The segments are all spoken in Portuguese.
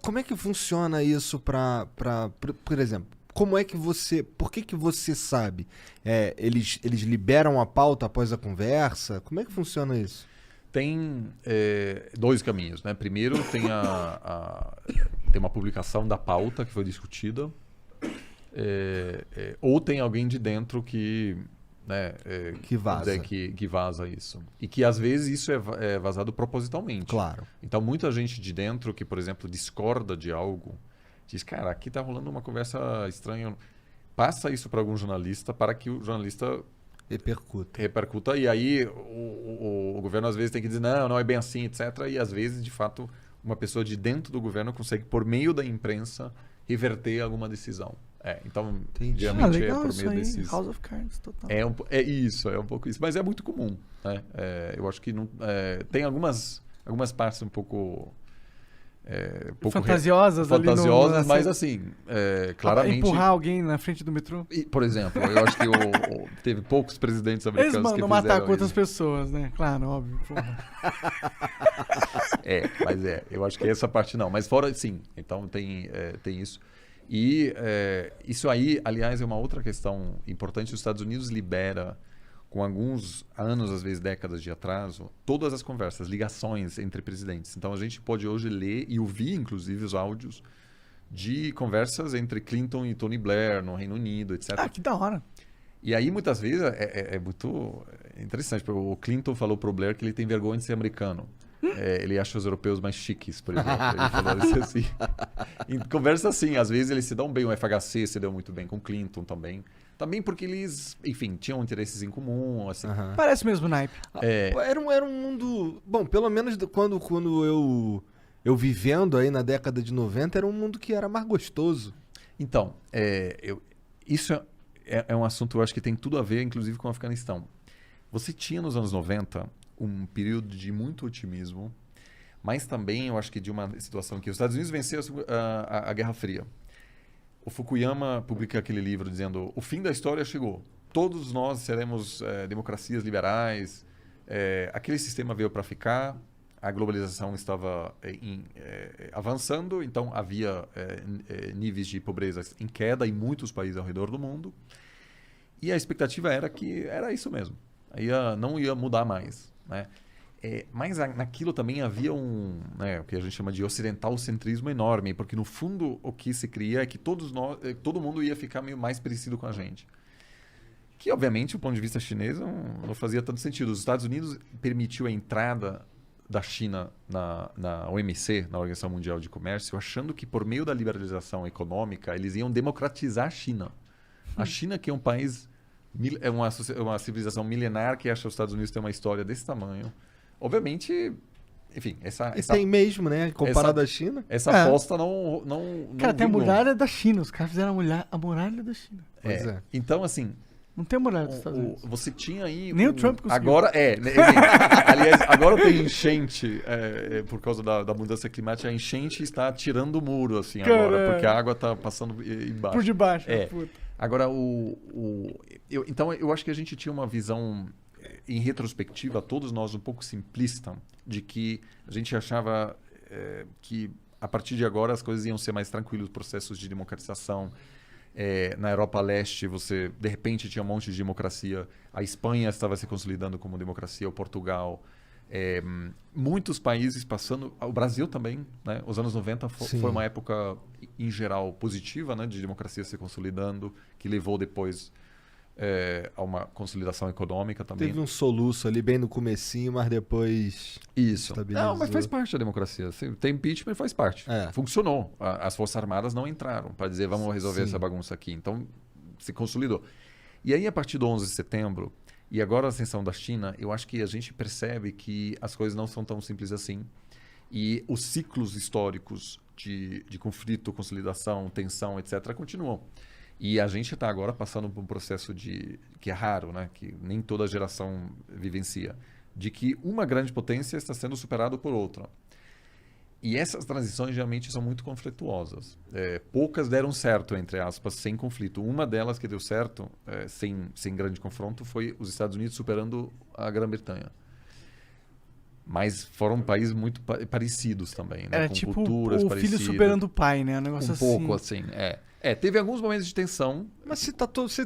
Como é que funciona isso por exemplo, por que que você sabe? Eles liberam a pauta após a conversa? Como é que funciona isso? Tem dois caminhos, né? Primeiro tem uma publicação da pauta que foi discutida, ou tem alguém de dentro que, né, Que vaza. que vaza isso. E que às vezes isso é vazado propositalmente. Claro. Então muita gente de dentro que, por exemplo, discorda de algo, diz, cara, aqui está rolando uma conversa estranha. Passa isso para algum jornalista para que o jornalista repercuta, e aí o governo às vezes tem que dizer não é bem assim, etc. E às vezes, de fato, uma pessoa de dentro do governo consegue, por meio da imprensa, reverter alguma decisão. Então, geralmente legal, por meio isso aí, desses... House of Cards, total. É um pouco isso. Mas é muito comum, né? Eu acho que não, tem algumas partes um pouco... fantasiosas ali fantasiosas, mas assim, claramente... Empurrar alguém na frente do metrô? Por exemplo, eu acho que teve poucos presidentes americanos Eles que mandam fizeram matar com outras isso. pessoas, né? Claro, óbvio. Eu acho que essa parte não. Mas fora, sim. Então tem isso. E isso aí, aliás, é uma outra questão importante. Os Estados Unidos libera, com alguns anos, às vezes décadas de atraso, todas as conversas, ligações entre presidentes. Então a gente pode hoje ler e ouvir, inclusive, os áudios de conversas entre Clinton e Tony Blair no Reino Unido, etc. Que da hora. E aí, muitas vezes, é muito interessante. O Clinton falou pro Blair que ele tem vergonha de ser americano. Ele acha os europeus mais chiques, por exemplo. Ele falou isso assim. Em conversa assim, às vezes eles se dão bem. O FHC se deu muito bem com Clinton também. Também porque eles, enfim, tinham interesses em comum, assim. Parece mesmo naipe. Era um mundo... Bom, pelo menos quando eu vivendo aí na década de 90, era um mundo que era mais gostoso. Então, isso é um assunto, eu acho que tem tudo a ver, inclusive, com o Afeganistão. Você tinha nos anos 90 um período de muito otimismo, mas também eu acho que de uma situação que os Estados Unidos venceram a Guerra Fria. O Fukuyama publica aquele livro dizendo: o fim da história chegou. Todos nós seremos democracias liberais. Aquele sistema veio para ficar. A globalização estava avançando, então havia níveis de pobreza em queda em muitos países ao redor do mundo. E a expectativa era que era isso mesmo. Não ia mudar mais, né? Mas naquilo também havia o que a gente chama de ocidentalcentrismo enorme, porque no fundo o que se cria é que todo mundo ia ficar meio mais parecido com a gente. Que obviamente, do ponto de vista chinês, não fazia tanto sentido. Os Estados Unidos permitiu a entrada da China na OMC, na Organização Mundial de Comércio, achando que por meio da liberalização econômica eles iam democratizar a China. A China, que é um país, é uma civilização milenar, que acha que os Estados Unidos têm uma história desse tamanho. Obviamente, enfim, tem mesmo, né? Comparado à China. Essa aposta não Cara, tem a vingou. muralha da China. Os caras fizeram a muralha da China. Então, assim... Não tem a muralha dos Estados Unidos. Você tinha aí... Nem o Trump conseguiu. Agora, aliás, agora tem enchente, por causa da mudança climática, a enchente está tirando o muro, assim, agora, porque a água está passando embaixo. Por debaixo, puta. Agora, então, eu acho que a gente tinha uma visão, em retrospectiva, todos nós um pouco simplista, de que a gente achava que, a partir de agora, as coisas iam ser mais tranquilas, processos de democratização. Na Europa Leste, você, de repente, tinha um monte de democracia. A Espanha estava se consolidando como democracia, o Portugal. Muitos países passando... O Brasil também, né? Os anos 90 foi uma época, em geral, positiva, né? De democracia se consolidando, que levou depois a uma consolidação econômica também. Teve um soluço ali bem no comecinho, mas depois... Isso. Estabilizou. Não, mas faz parte da democracia. Tem impeachment, faz parte. Funcionou. As Forças Armadas não entraram para dizer vamos resolver essa bagunça aqui. Então, se consolidou. E aí, a partir do 11 de setembro, e agora a ascensão da China, eu acho que a gente percebe que as coisas não são tão simples assim. E os ciclos históricos de conflito, consolidação, tensão, etc., continuam. E a gente está agora passando por um processo que é raro, né? Que nem toda geração vivencia, de que uma grande potência está sendo superada por outra. E essas transições geralmente são muito conflituosas. Poucas deram certo, entre aspas, sem conflito. Uma delas que deu certo, sem grande confronto, foi os Estados Unidos superando a Grã-Bretanha. Mas foram países muito parecidos também, né? Era com tipo culturas o parecidas. filho superando o pai, né? Um negócio assim. Pouco assim, teve alguns momentos de tensão. Mas se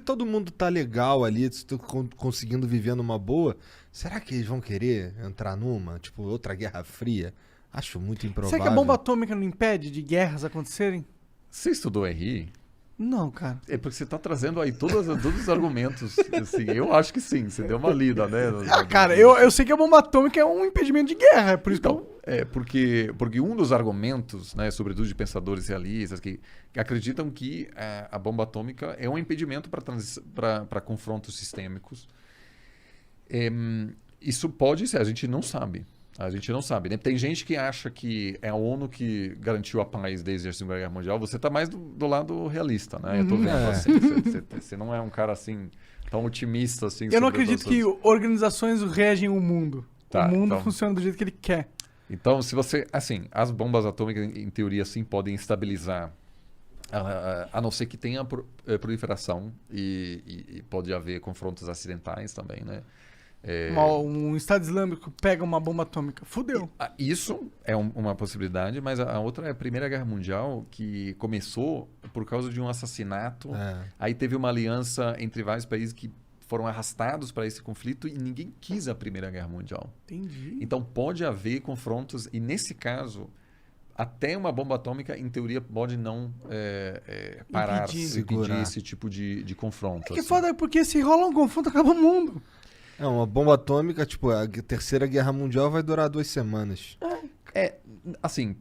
todo mundo tá legal ali, se tu conseguindo viver numa boa, será que eles vão querer entrar numa? Tipo, outra Guerra Fria? Acho muito improvável. Será que a bomba atômica não impede de guerras acontecerem? Você estudou RI? Não, cara. É porque você tá trazendo aí todos os argumentos. Assim, eu acho que sim, você deu uma lida, né? Cara, eu sei que a bomba atômica é um impedimento de guerra, é por isso então, porque um dos argumentos, né, sobretudo de pensadores realistas, que acreditam que a bomba atômica é um impedimento para confrontos sistêmicos. Isso pode ser, a gente não sabe. A gente não sabe, né? Tem gente que acha que é a ONU que garantiu a paz desde a Segunda Guerra Mundial. Você está mais do lado realista, né? Eu tô vendo assim. Você não é um cara assim tão otimista assim. Eu não acredito que organizações regem o mundo. O mundo funciona do jeito que ele quer. Então, se você... Assim, as bombas atômicas, em teoria, sim, podem estabilizar, a não ser que tenha proliferação e pode haver confrontos acidentais também, né? Um Estado Islâmico pega uma bomba atômica. Fudeu. Isso é uma possibilidade, mas a outra é a Primeira Guerra Mundial, que começou por causa de um assassinato. Aí teve uma aliança entre vários países que foram arrastados para esse conflito e ninguém quis a Primeira Guerra Mundial. Entendi. Então pode haver confrontos e, nesse caso, até uma bomba atômica, em teoria, pode não parar, impedir esse tipo de confronto. Que foda, porque se rola um confronto, acaba o mundo. Uma bomba atômica, tipo, a Terceira Guerra Mundial vai durar 2 semanas. Assim,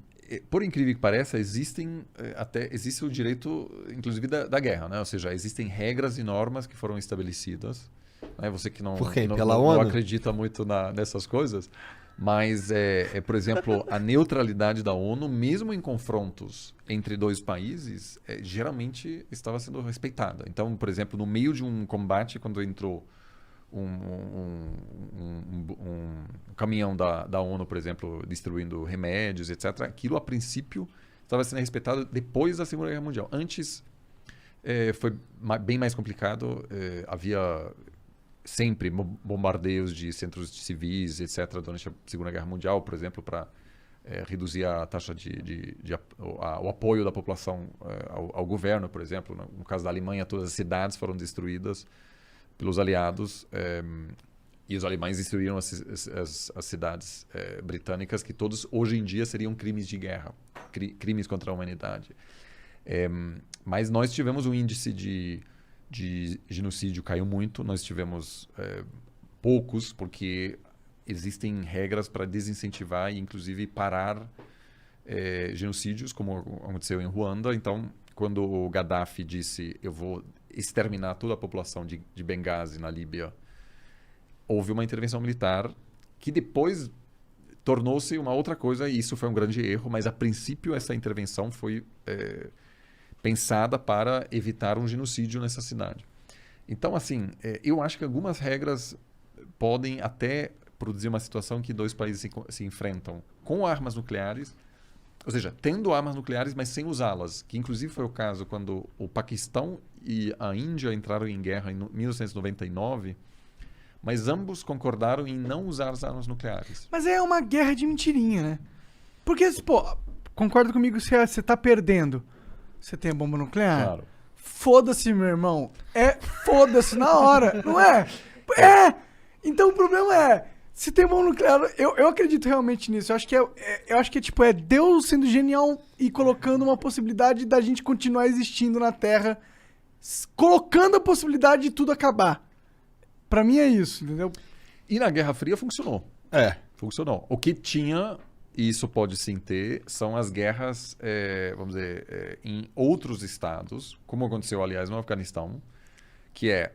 por incrível que pareça, existe o direito, inclusive, da guerra, né? Ou seja, existem regras e normas que foram estabelecidas. Né? Você que não acredita muito nessas coisas, mas, por exemplo, a neutralidade da ONU, mesmo em confrontos entre dois países, geralmente estava sendo respeitada. Então, por exemplo, no meio de um combate, quando entrou um caminhão da ONU, por exemplo, distribuindo remédios, etc. Aquilo, a princípio, estava sendo respeitado depois da Segunda Guerra Mundial. Antes, foi bem mais complicado. Havia sempre bombardeios de centros civis, etc., durante a Segunda Guerra Mundial, por exemplo, para reduzir a taxa o apoio da população ao governo, por exemplo. No caso da Alemanha, todas as cidades foram destruídas pelos aliados, e os alemães destruíram as cidades britânicas, que todos hoje em dia seriam crimes de guerra, crimes contra a humanidade. Mas nós tivemos um índice de genocídio caiu muito, nós tivemos poucos, porque existem regras para desincentivar e inclusive parar genocídios, como aconteceu em Ruanda. Então, quando o Gaddafi disse eu vou exterminar toda a população de Benghazi, na Líbia, houve uma intervenção militar que depois tornou-se uma outra coisa, e isso foi um grande erro, mas a princípio essa intervenção foi pensada para evitar um genocídio nessa cidade. Então, assim, eu acho que algumas regras podem até produzir uma situação que dois países se enfrentam com armas nucleares, ou seja, tendo armas nucleares, mas sem usá-las, que inclusive foi o caso quando o Paquistão e a Índia entraram em guerra em 1999, mas ambos concordaram em não usar as armas nucleares. Mas é uma guerra de mentirinha, né? Porque, pô, concorda comigo, você tá perdendo. Você tem a bomba nuclear? Claro. Foda-se, meu irmão. Foda-se na hora, não é? Então o problema é, se tem bomba nuclear, eu acredito realmente nisso. Eu acho que tipo, é Deus sendo genial e colocando uma possibilidade da gente continuar existindo na Terra, colocando a possibilidade de tudo acabar. Pra mim é isso, entendeu? E na Guerra Fria funcionou. Funcionou. O que tinha, e isso pode sim ter, são as guerras, vamos dizer, em outros estados, como aconteceu, aliás, no Afeganistão, que é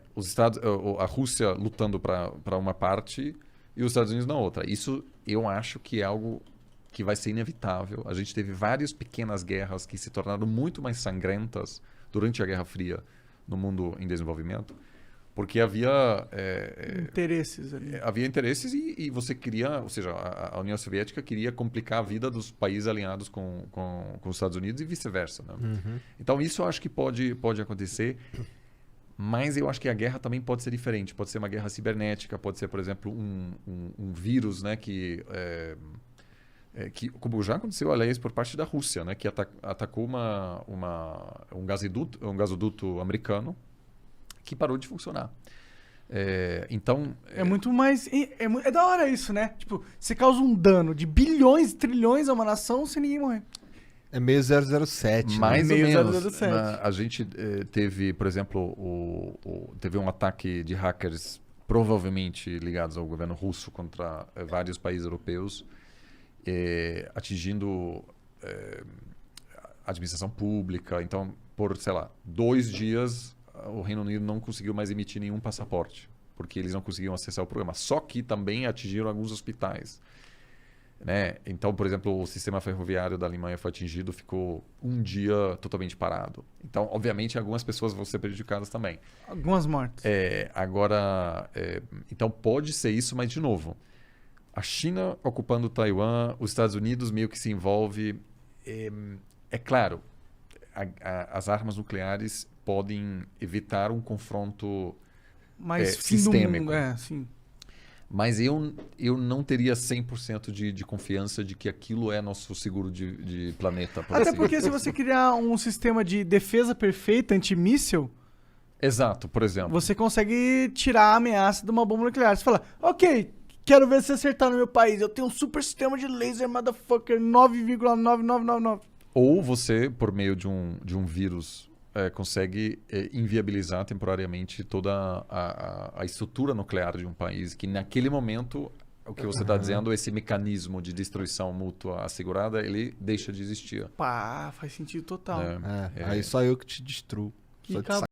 a Rússia lutando para uma parte e os Estados Unidos na outra. Isso eu acho que é algo que vai ser inevitável. A gente teve várias pequenas guerras que se tornaram muito mais sangrentas durante a Guerra Fria no mundo em desenvolvimento, porque havia interesses ali. Havia interesses e você queria, ou seja, a União Soviética queria complicar a vida dos países alinhados com os Estados Unidos e vice-versa. Né? Uhum. Então isso eu acho que pode acontecer. Mas eu acho que a guerra também pode ser diferente. Pode ser uma guerra cibernética, pode ser, por exemplo, um vírus, né, que, como já aconteceu, aliás, por parte da Rússia, né, que atacou um gasoduto americano que parou de funcionar. Então... É muito mais... É da hora isso, né? Tipo, você causa um dano de bilhões, trilhões a uma nação sem ninguém morrer. É meio 007, mais né? ou Meio menos. 007. A gente teve, por exemplo, teve um ataque de hackers provavelmente ligados ao governo russo contra vários países europeus, atingindo a administração pública. Então, por, sei lá, 2 dias, o Reino Unido não conseguiu mais emitir nenhum passaporte, porque eles não conseguiam acessar o programa. Só que também atingiram alguns hospitais. Né? Então, por exemplo, o sistema ferroviário da Alemanha foi atingido, ficou 1 dia totalmente parado. Então, obviamente, algumas pessoas vão ser prejudicadas também. Algumas mortes. Então pode ser isso, mas de novo, a China ocupando Taiwan, os Estados Unidos meio que se envolve. É claro, as armas nucleares podem evitar um confronto Mas fim sistêmico. do mundo, sim. Mas eu não teria 100% de confiança de que aquilo é nosso seguro de planeta. Até porque se você criar um sistema de defesa perfeita, antimíssil, Exato, por exemplo. você consegue tirar a ameaça de uma bomba nuclear. Você fala, ok, quero ver se acertar no meu país. Eu tenho um super sistema de laser, motherfucker, 9,9999. Ou você, por meio de um vírus, consegue inviabilizar temporariamente toda a estrutura nuclear de um país, que naquele momento, o que você está dizendo, esse mecanismo de destruição mútua assegurada, ele deixa de existir. Pá, faz sentido total. Aí só eu que te destruo. Que Só de cab-